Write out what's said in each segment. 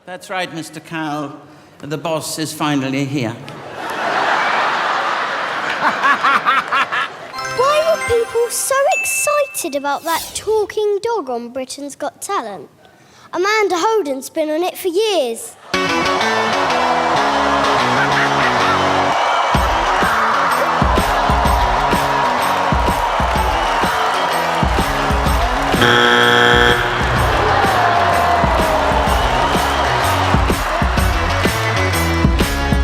That's right, Mr. Cowell. The boss is finally here. Why were people so excited about that talking dog on Britain's Got Talent? Amanda Holden's been on it for years.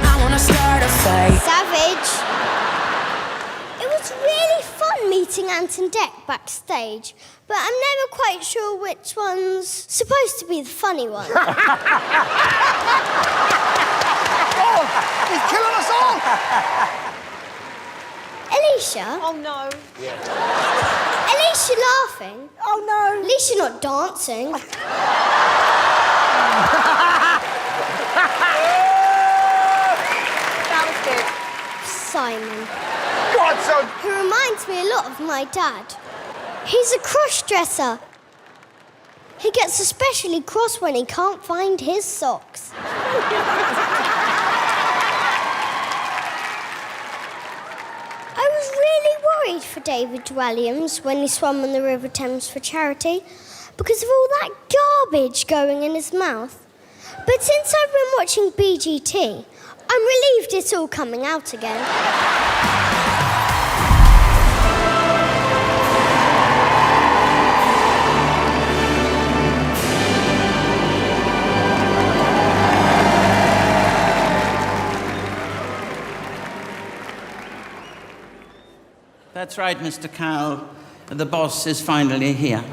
I wanna start a fight. Savage. It was really fun meeting Ant and Dec backstage, but I'm never quite sure which one's supposed to be the funny one. Oh, he's killing us all! Alicia? Oh, no. Alicia laughing? Oh, no. At least you're not dancing. That was good. Simon. God, son! He reminds me a lot of my dad. He's a cross-dresser. He gets especially cross when he can't find his socks. I was really worried for David Walliams when he swam in the River Thames for charity because of all that garbage going in his mouth. But since I've been watching BGT, I'm relieved it's all coming out again. That's right, Mr. Cowell. The boss is finally here.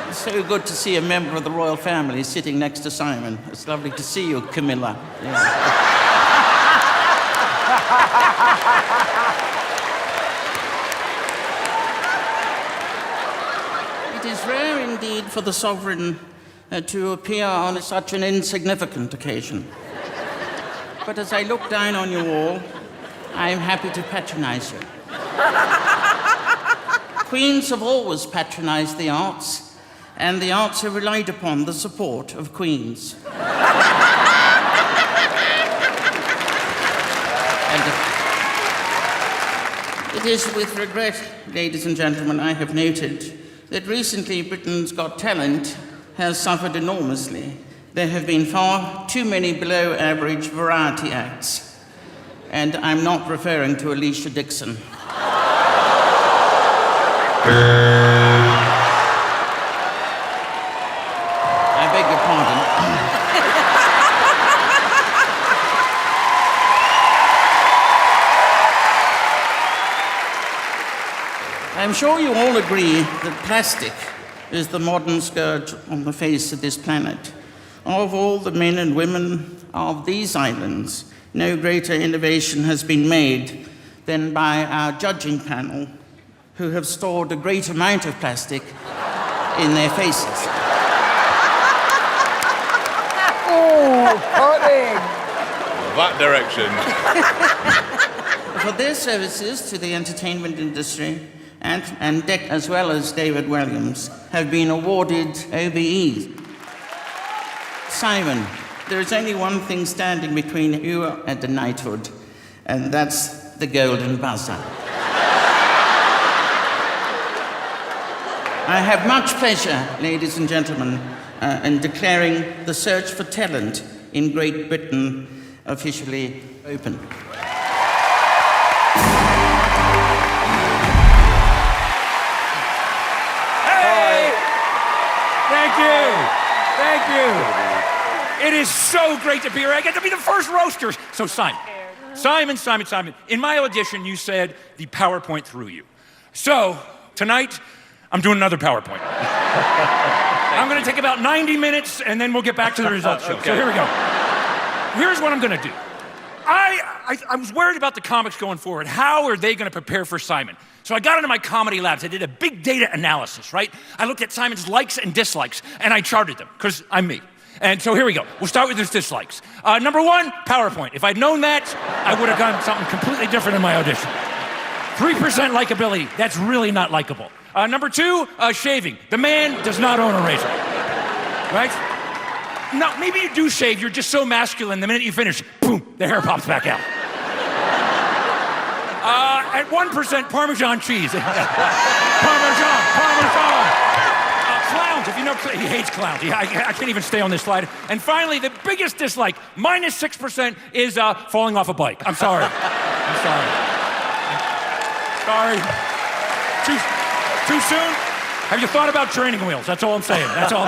It's so good to see a member of the royal family sitting next to Simon. It's lovely to see you, Camilla. Yeah. It is rare indeed for the sovereign to appear on such an insignificant occasion. But as I look down on you all, I am happy to patronize you. Queens have always patronized the arts, and the arts have relied upon the support of queens. And it is with regret, ladies and gentlemen, I have noted that recently Britain's Got Talent has suffered enormously. There have been far too many below-average variety acts. And I'm not referring to Alicia Dixon. I beg your pardon. I'm sure you all agree that plastic is the modern scourge on the face of this planet. Of all the men and women of these islands, no greater innovation has been made than by our judging panel, who have stored a great amount of plastic in their faces. Oh, pudding! That direction. For their services to the entertainment industry, and Dec, as well as David Walliams, have been awarded OBEs. Simon, there is only one thing standing between you and a knighthood, and that's the golden buzzer. I have much pleasure, ladies and gentlemen, in declaring the search for talent in Great Britain officially open. Hey! Thank you. Thank you. It is so great to be here. I get to be the first roasters. So Simon, in my audition, you said the PowerPoint threw you. So tonight, I'm doing another PowerPoint. I'm gonna take about 90 minutes and then we'll get back to the results show. So here we go. Here's what I'm gonna do. I was worried about the comics going forward. How are they gonna prepare for Simon? So I got into my comedy labs. I did a big data analysis, right? I looked at Simon's likes and dislikes and I charted them, because I'm me. And so here we go. We'll start with his dislikes. Number one, PowerPoint. If I'd known that, I would have done something completely different in my audition. 3% likability, that's really not likable. Number 2, shaving. The man does not own a razor. Right? No, maybe you do shave, you're just so masculine, the minute you finish, boom, the hair pops back out. At 1%, Parmesan cheese. Parmesan. Clowns, if you know, he hates clowns. I can't even stay on this slide. And finally, the biggest dislike, -6%, is falling off a bike. I'm sorry. Sorry. Too soon? Have you thought about training wheels? That's all I'm saying. That's all.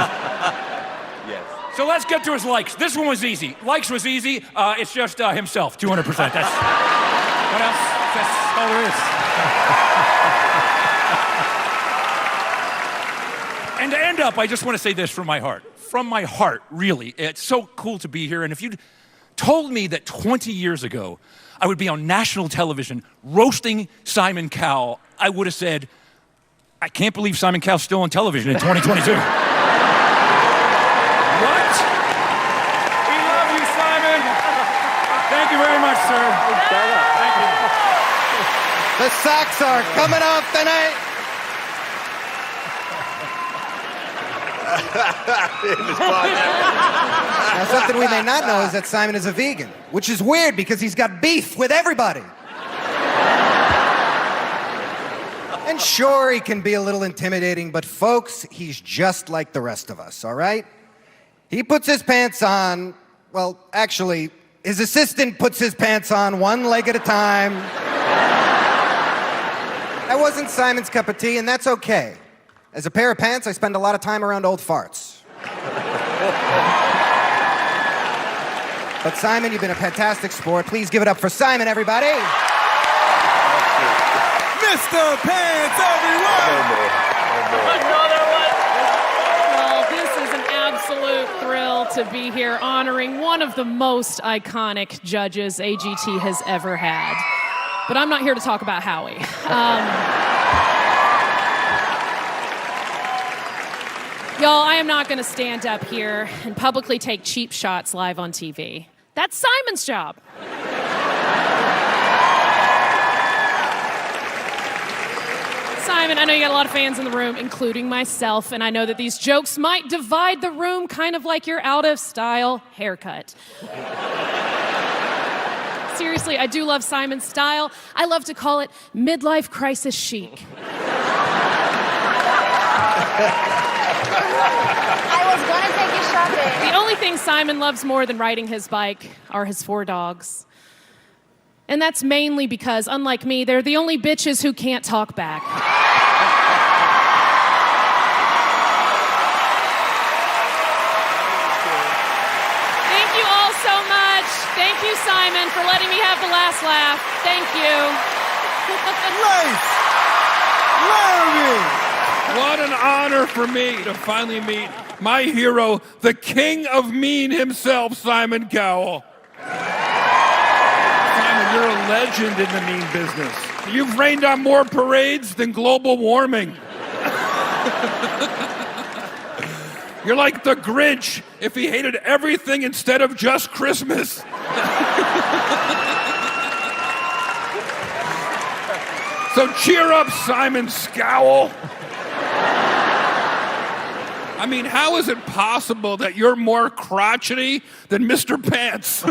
Yes. So let's get to his likes. This one was easy. Likes was easy. It's just himself, 200%. That's what else? That's all there is. And to end up, I just want to say this from my heart. From my heart, really. It's so cool to be here. And if you'd told me that 20 years ago I would be on national television roasting Simon Cowell, I would have said, I can't believe Simon Cowell's still on television in 2022. What? We love you, Simon. Thank you very much, sir. Thank you. The socks are coming off tonight. Now, something we may not know is that Simon is a vegan, which is weird because he's got beef with everybody. And sure, he can be a little intimidating, but folks, he's just like the rest of us, all right? He puts his pants on, well, actually, his assistant puts his pants on one leg at a time. That wasn't Simon's cup of tea, and that's okay. As a pair of pants, I spend a lot of time around old farts. But Simon, you've been a fantastic sport. Please give it up for Simon, everybody. Mr. Pants, everyone! Another one! Well, this is an absolute thrill to be here honoring one of the most iconic judges AGT has ever had. But I'm not here to talk about Howie. Y'all, I am not going to stand up here and publicly take cheap shots live on TV. That's Simon's job. Simon, I know you got a lot of fans in the room, including myself, and I know that these jokes might divide the room kind of like your out-of-style haircut. Seriously, I do love Simon's style. I love to call it midlife crisis chic. I was gonna take you shopping. The only thing Simon loves more than riding his bike are his 4 dogs. And that's mainly because, unlike me, they're the only bitches who can't talk back. Thank you all so much. Thank you, Simon, for letting me have the last laugh. Thank you. Larry! What an honor for me to finally meet my hero, the king of mean himself, Simon Cowell. Simon, you're a legend in the mean business. You've rained on more parades than global warming. You're like the Grinch if he hated everything instead of just Christmas. So cheer up, Simon Cowell. I mean, how is it possible that you're more crotchety than Mr. Pants?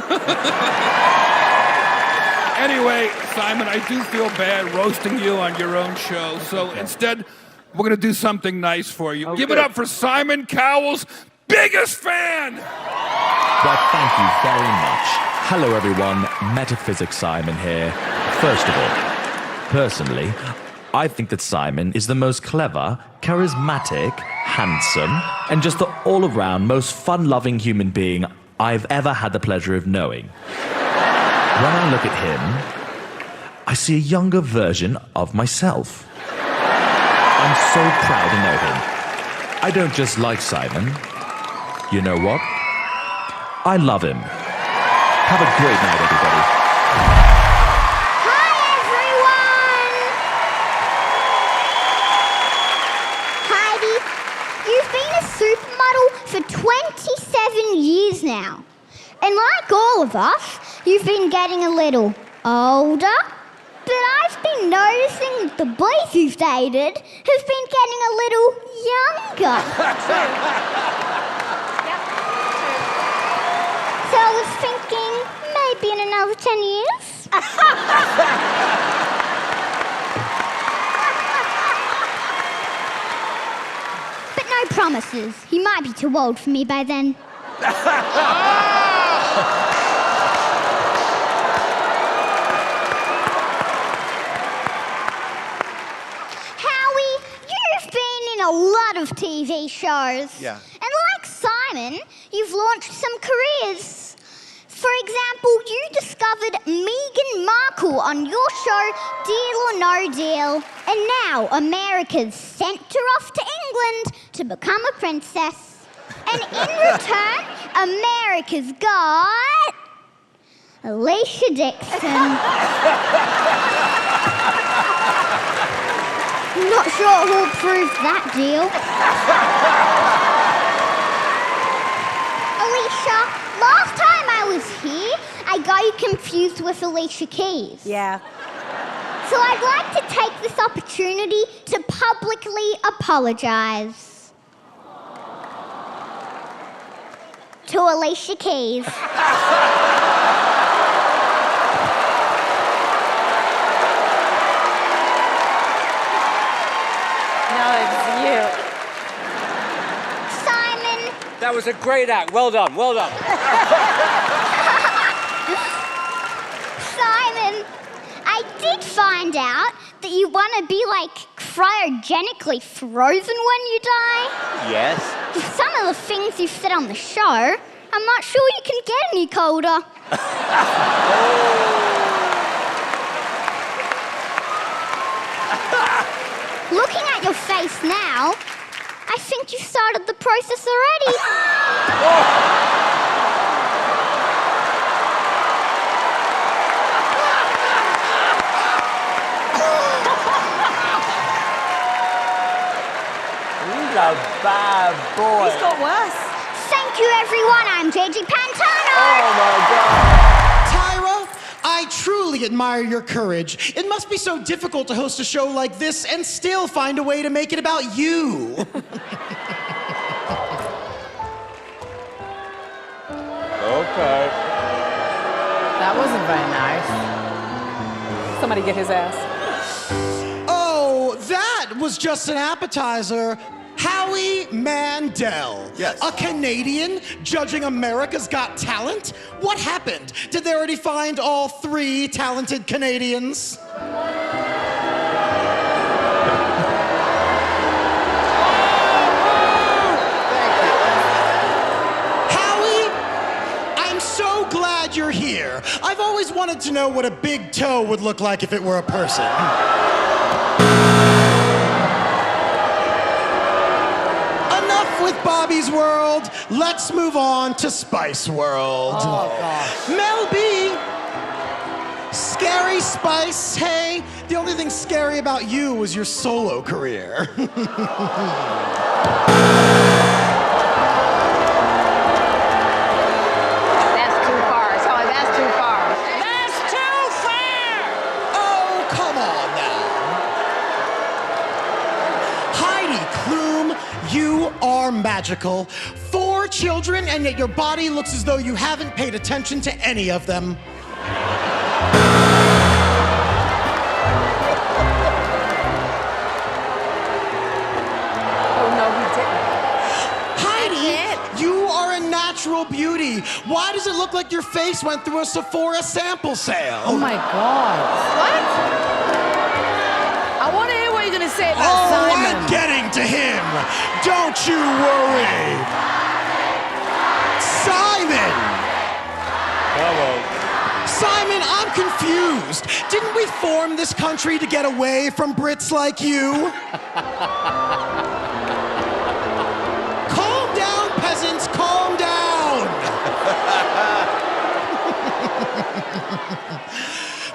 Anyway, Simon, I do feel bad roasting you on your own show, so instead, we're going to do something nice for you. Okay. Give it up for Simon Cowell's biggest fan! Well, thank you very much. Hello, everyone. Metaphysics Simon here. First of all, personally, I think that Simon is the most clever, charismatic, handsome, and just the all-around most fun-loving human being I've ever had the pleasure of knowing. When I look at him, I see a younger version of myself. I'm so proud to know him. I don't just like Simon. You know what? I love him. Have a great night, everybody. For 27 years now. And like all of us, you've been getting a little older But I've been noticing that the boys you've dated have been getting a little younger. So I was thinking, maybe in another 10 years. But no promises. He might be too old for me by then. Howie, you've been in a lot of TV shows. Yeah. And like Simon, you've launched some careers. For example, you discovered Meghan Markle on your show Deal or No Deal, and now America's sent her off to England to become a princess. And in return, America's got Alicia Dixon. I'm not sure who approved that deal. Alicia, last time I was here, I got you confused with Alicia Keys. Yeah. So I'd like to take this opportunity to publicly apologize to Alicia Keys. No, it's you. Simon, That was a great act. Well done, well done. Simon, I did find out that you want to be like cryogenically frozen when you die. Yes. With some of the things you've said on the show, I'm not sure you can get any colder. Looking at your face now, I think you started the process already. He's a bad boy. He's got worse. Thank you, everyone. I'm JG Pantano. Oh my God. Tyra, I truly admire your courage. It must be so difficult to host a show like this and still find a way to make it about you. Okay. That wasn't very nice. Somebody get his ass. Oh, that was just an appetizer. Howie Mandel. Yes. A Canadian judging America's Got Talent? What happened? Did they already find all 3 talented Canadians? Howie, I'm so glad you're here. I've always wanted to know what a big toe would look like if it were a person. With Bobby's World, let's move on to Spice World. Oh, gosh. Mel B. Scary Spice, hey, the only thing scary about you was your solo career. That's too far. Sorry, that's too far. That's too fair. Oh, come on now. Heidi Klum, you are magical. 4 children, and yet your body looks as though you haven't paid attention to any of them. Oh, no, he didn't. Heidi, you are a natural beauty. Why does it look like your face went through a Sephora sample sale? Oh, my God. What? I want to hear what you're going to say about Simon. I'm getting to him. Don't you worry. Simon! Come on. Simon, I'm confused. Didn't we form this country to get away from Brits like you? Calm down, peasants, calm down.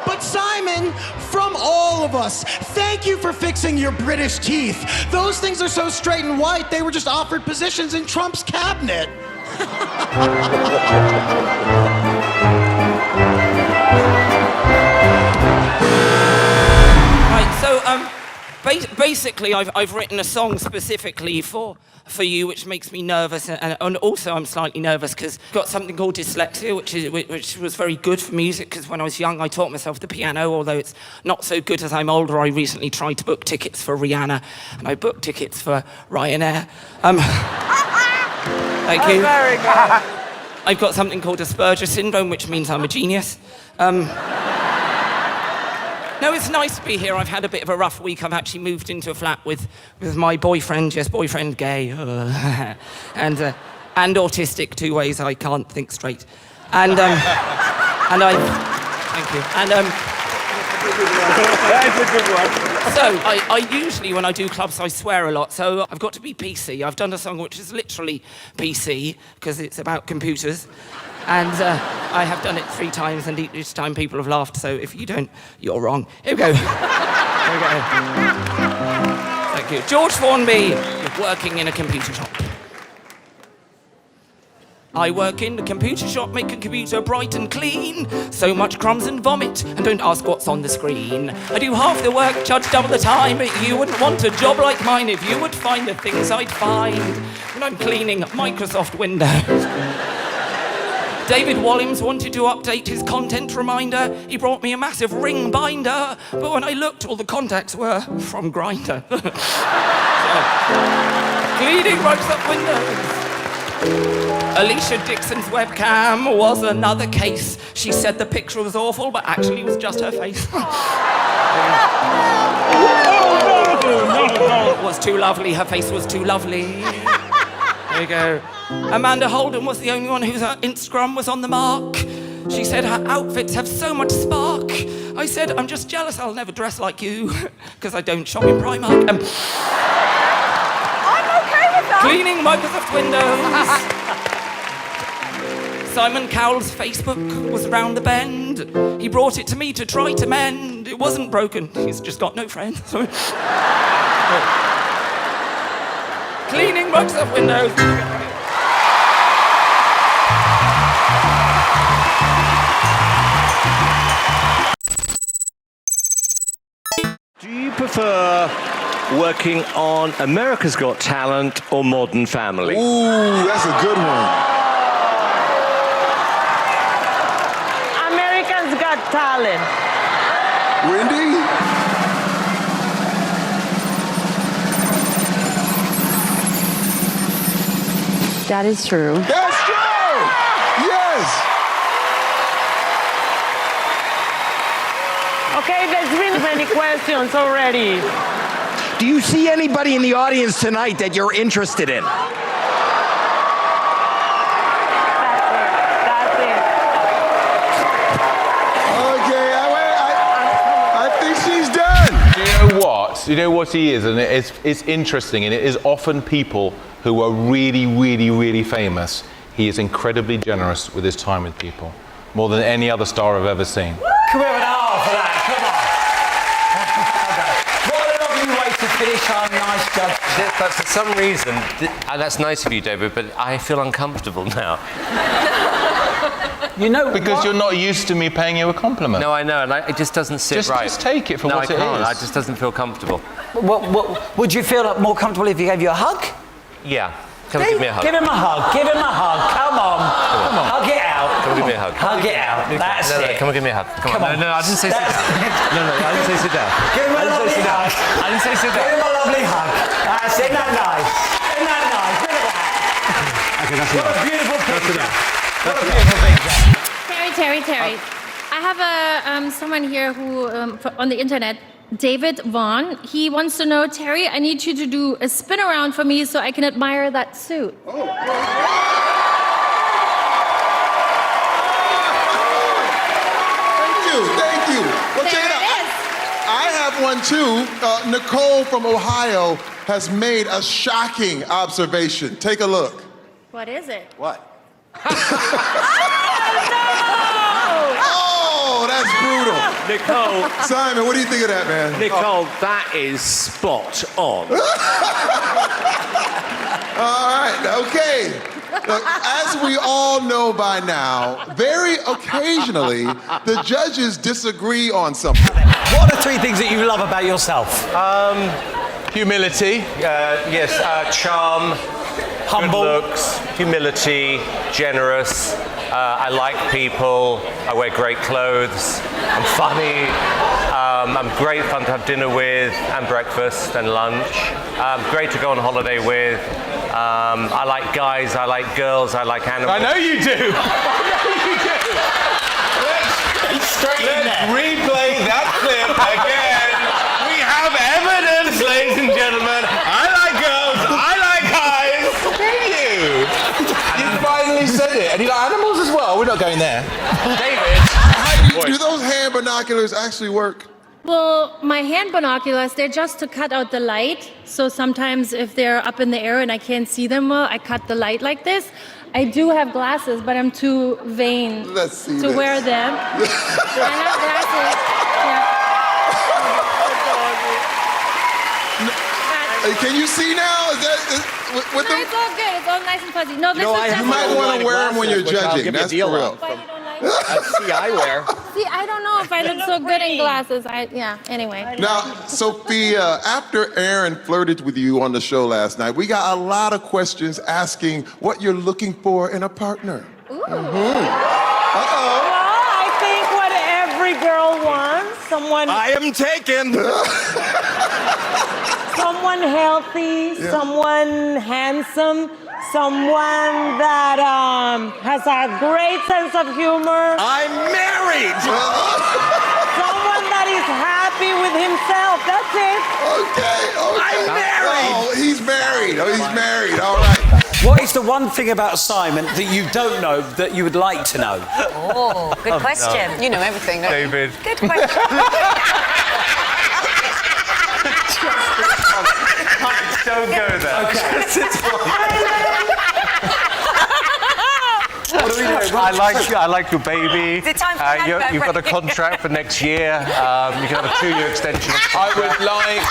But Simon, from all of us, thank you for fixing your British teeth. Those things are so straight and white, they were just offered positions in Trump's cabinet. So, basically, I've written a song specifically for you, which makes me nervous, and also I'm slightly nervous because I've got something called dyslexia, which was very good for music, because when I was young I taught myself the piano, although it's not so good as I'm older. I recently tried to book tickets for Rihanna, and I booked tickets for Ryanair. Thank you. Very good. I've got something called Asperger syndrome, which means I'm a genius. No, it's nice to be here. I've had a bit of a rough week. I've actually moved into a flat with my boyfriend, yes, boyfriend gay, and autistic, 2 ways I can't think straight. And thank you. And That's a good one. so I usually, when I do clubs, I swear a lot. So I've got to be PC. I've done a song which is literally PC because it's about computers. And I have done it 3 times, and each time people have laughed, so if you don't, you're wrong. Here we go. Here we go. Thank you. George Formby, working in a computer shop. I work in a computer shop, make a computer bright and clean. So much crumbs and vomit, and don't ask what's on the screen. I do half the work, charge double the time. You wouldn't want a job like mine if you would find the things I'd find when I'm cleaning Microsoft Windows. David Walliams wanted to update his content reminder. He brought me a massive ring binder, but when I looked, all the contacts were from Grindr. Cleaning Microsoft Windows. Alicia Dixon's webcam was another case. She said the picture was awful, but actually it was just her face. It was too lovely, her face was too lovely. There you go. Amanda Holden was the only one whose Instagram was on the mark. She said her outfits have so much spark. I said, I'm just jealous I'll never dress like you, because I don't shop in Primark. I'm okay with that. Cleaning Microsoft Windows. Simon Cowell's Facebook was round the bend. He brought it to me to try to mend. It wasn't broken, he's just got no friends. Cleaning Microsoft Windows. Do you prefer working on America's Got Talent or Modern Family? Ooh, that's a good one. Americans Got Talent. Wendy? That is true. That's true! Yes! Okay, there's been many questions already. Do you see anybody in the audience tonight that you're interested in? That's it. Okay, I think she's done. Do you know what? You know what he is, and it's interesting, and it is often people who are really, really, really famous. He is incredibly generous with his time with people, more than any other star I've ever seen. Can we have an hour for that? Come on. What a lovely way to finish our nice judge. But for some reason, that's nice of you, David, but I feel uncomfortable now. You know, because you're not used to me paying you a compliment. No, I know, and it just doesn't sit right. Just take it for what it is. No, I can't. It just doesn't feel comfortable. Would you feel more comfortable if he gave you a hug? Yeah. Come and give me a hug. Give him a hug. Give him a hug. Come on. Come on. Hug it out. Come and give me a hug. Hug it out. That's no, it. Come and give me a hug. Come on. No, I didn't say sit down. No, I didn't say sit down. Give him a lovely hug. I didn't say sit down. Give him a lovely hug. That's it. Isn't that nice? Isn't that nice? Look at that. Okay, that's what a beautiful picture. What a beautiful picture. Terry. I have someone here who on the internet, David Vaughn. He wants to know, Terry, I need you to do a spin around for me so I can admire that suit. Oh. Thank you. Well, check it out. I have one too. Nicole from Ohio has made a shocking observation. Take a look. What is it? What? Oh, that's brutal. Nicole. Simon, what do you think of that, man? Nicole, that is spot on. All right. Okay. Look, as we all know by now, very occasionally, the judges disagree on something. What are 3 things that you love about yourself? Humility, yes, charm, humble, good looks, humility, generous. I like people. I wear great clothes. I'm funny. I'm great fun to have dinner with and breakfast and lunch. Great to go on holiday with. I like guys. I like girls. I like animals. I know you do. Let's replay that clip again. We have evidence, ladies and gentlemen. I like girls. I like guys. Do you? You finally said it. And you like animals as well. We're not going there. David. Heidi, do those hand binoculars actually work? Well, my hand binoculars, they're just to cut out the light. So sometimes if they're up in the air and I can't see them well, I cut the light like this. I do have glasses, but I'm too vain to wear them. I have glasses. Yeah. Can you see now? Is that with No, it's all good. It's all nice and fuzzy. No, this is just... You might want to wear them when you're judging. That's for real. See eyewear. See, I don't know if I look so good in glasses. Anyway. Now, Sophia, after Aaron flirted with you on the show last night, we got a lot of questions asking what you're looking for in a partner. Well, I think what every girl wants, someone... I am taken. Someone healthy, someone handsome, someone that has a great sense of humor. I'm married. Someone that is happy with himself. That's it. Okay. I'm married. Oh, he's married. Oh, he's married. All right. What is the one thing about Simon that you don't know that you would like to know? Oh, good question. No. You know everything, don't you? David. Good question. Don't go there. Okay. What are we doing? I like your baby. Is it time for You've got a contract for next year. You can have a 2-year extension. I would like...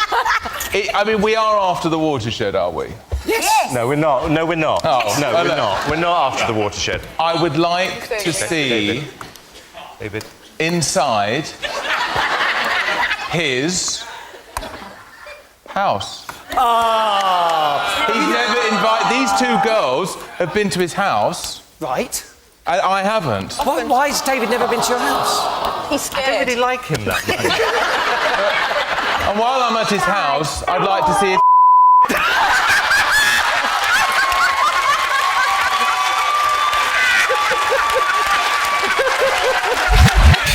I mean, we are after the watershed, are we? Yes. No, we're not. No, we're not. Oh. No, we're not. We're not after the watershed. I would like to see David. inside his house. He's never invited... These 2 girls have been to his house. Right. I haven't. Why has David never been to your house? He's scared. I don't really like him that much. And while I'm at his house, I'd like to see if...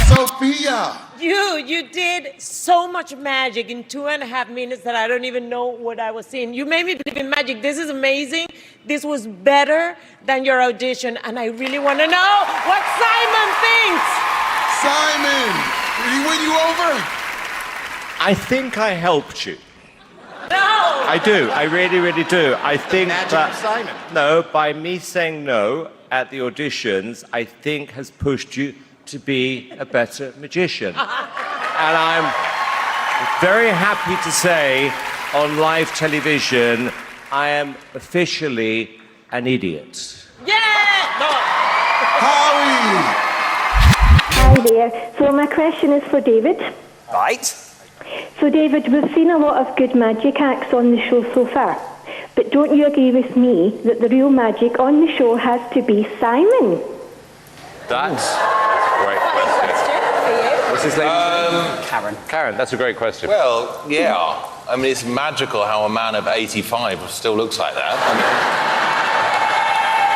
Sophia. You did so much magic in 2.5 minutes that I don't even know what I was seeing. You made me believe in magic. This is amazing. This was better than your audition, and I really want to know what Simon thinks. Simon, did he win you over? I think I helped you. No! I do. I really, really do. I think Magic that... of Simon. No, by me saying no at the auditions, I think has pushed you to be a better magician. And I'm very happy to say on live television, I am officially an idiot. Yeah! No. Howie. Hi there. So my question is for David. Right. So David, we've seen a lot of good magic acts on the show so far. But don't you agree with me that the real magic on the show has to be Simon? That's a great question. What's his name? Karen. Karen, that's a great question. Well, yeah. I mean, it's magical how a man of 85 still looks like that.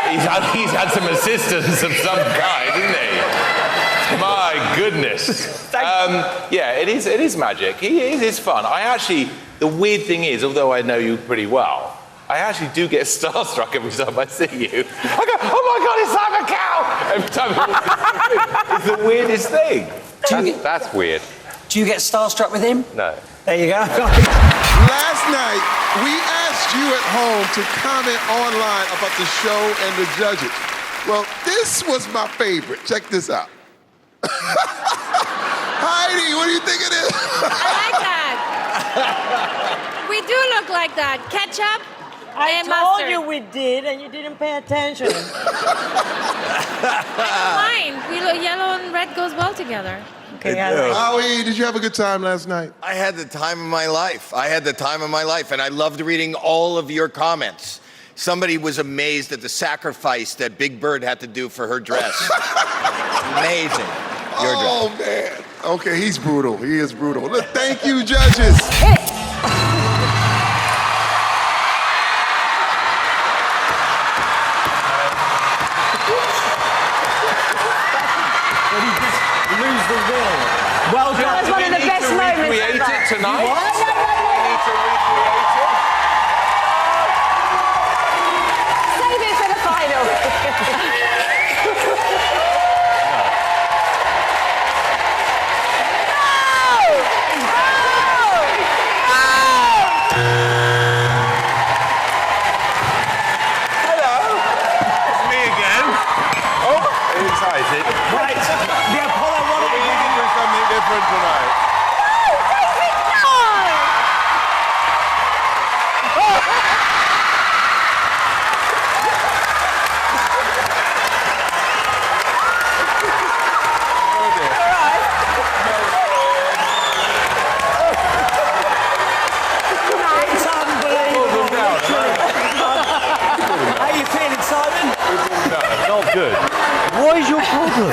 I mean, he's had some assistance of some kind, isn't he? My goodness. Yeah, it is magic. It is fun. The weird thing is, although I know you pretty well, I actually do get starstruck every time I see you. I go, oh my God, it's Simon Cowell! Every time it's the weirdest thing. That's weird. Do you get starstruck with him? No. There you go. Last night, we asked you at home to comment online about the show and the judges. Well, this was my favorite. Check this out. Heidi, what do you think of this? I like that. We do look like that. Ketchup, I And told mustard. you we did, and you didn't pay attention. Fine. Yellow and red goes well together. Okay, Howie, did you have a good time last night? I had the time of my life. And I loved reading all of your comments. Somebody was amazed at the sacrifice that Big Bird had to do for her dress. Amazing. Your dress. Oh, man. Okay, he's brutal. He is brutal. Look, thank you, judges. Lose the will. Well done. That was one of the best moments recreate ever. it tonight? What? We need to recreate it. Save it for the final. Hello. It's me again. Oh, excited. Right. The Apollo Are we looking for something different tonight? It's unbelievable. How you feeling, Simon? Not good. What is your problem?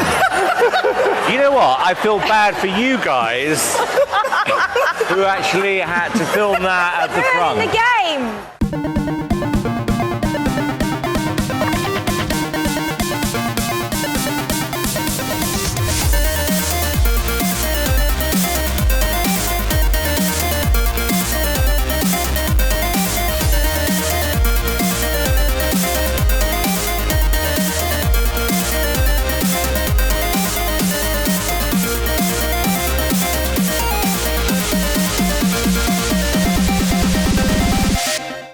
You know what? I feel bad for you guys who actually had to film that at the front. The game.